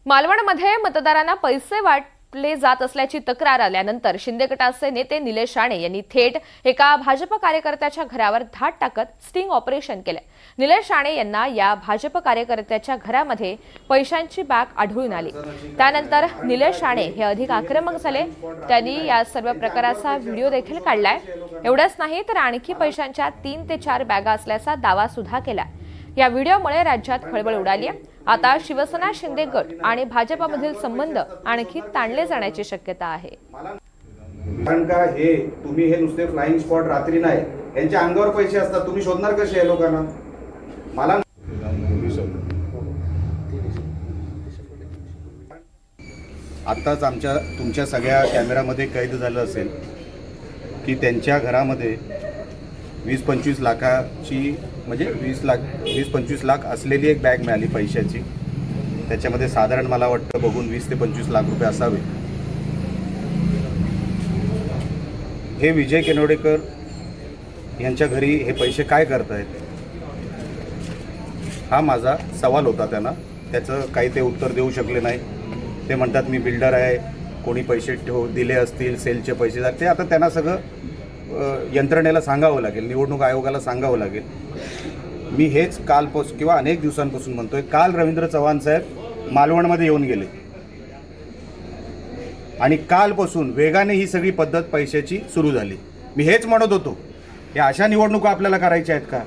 मालवणमध्ये मतदारांना पैसे वाटले जात असल्याची तक्रार आल्यानंतर शिंदे गटाचे नेते निलेश राणे यांनी थेट एका भाजप कार्यकर्त्याच्या घरावर धाड टाकत स्टिंग ऑपरेशन केले। निलेश राणे यांना या भाजप कार्यकर्त्याच्या घरामध्ये पैशांची बॅग आढळून आली। त्यानंतर निलेश राणे हे अधिक आक्रमक झाले। त्यांनी या सर्व प्रकाराचा व्हिडिओ देखील काढलाय। एवढंच नाही तर आणखी पैशांच्या 3 ते 4 बॅगा असल्याचा दावा सुद्धा केला। या व्हिडिओमुळे राज्यात खळबळ उडाली आहे। आता शिवसेना शिंदे गट आणि भाजपमधील संबंध आणखी ताणले जाण्याची शक्यता आहे। कारण का हे तुम्ही हे नुसते फ्लाइंग स्पॉट रात्री नाही, यांच्या अंगावर पैसे असतात, तुम्ही शोधणार कसे हे लोकांना? मला आत्ताच तुमच्या सगळ्या कॅमेरामध्ये कैद झालं असेल की त्यांच्या घरामध्ये 20-25 लाखाची म्हणजे 20-25 लाख असलेली एक बॅग मिळाली पैशाची। त्याच्यामध्ये साधारण मला वाटतं बघून 20 ते 25 लाख रुपये असावे। हे विजय केनोडेकर यांच्या घरी हे पैसे काय करतायत हा माझा सवाल होता त्यांना। त्याचं काही ते उत्तर देऊ शकले नाही। ते म्हणतात मी बिल्डर आहे, कोणी पैसे दिले असतील, सेलचे पैसे जाते। आता त्यांना सगळं यंत्रणेला सांगावं लागेल, निवडणूक आयोगाला सांगावं लागेल। मी हेच कालपासून किंवा अनेक दिवसांपासून म्हणतोय। काल रवींद्र चव्हाण साहेब मालवणमध्ये येऊन गेले आणि कालपासून वेगाने ही सगळी पद्धत पैशाची सुरू झाली। मी हेच म्हणत होतो, या अशा निवडणुका आपल्याला करायच्या आहेत का?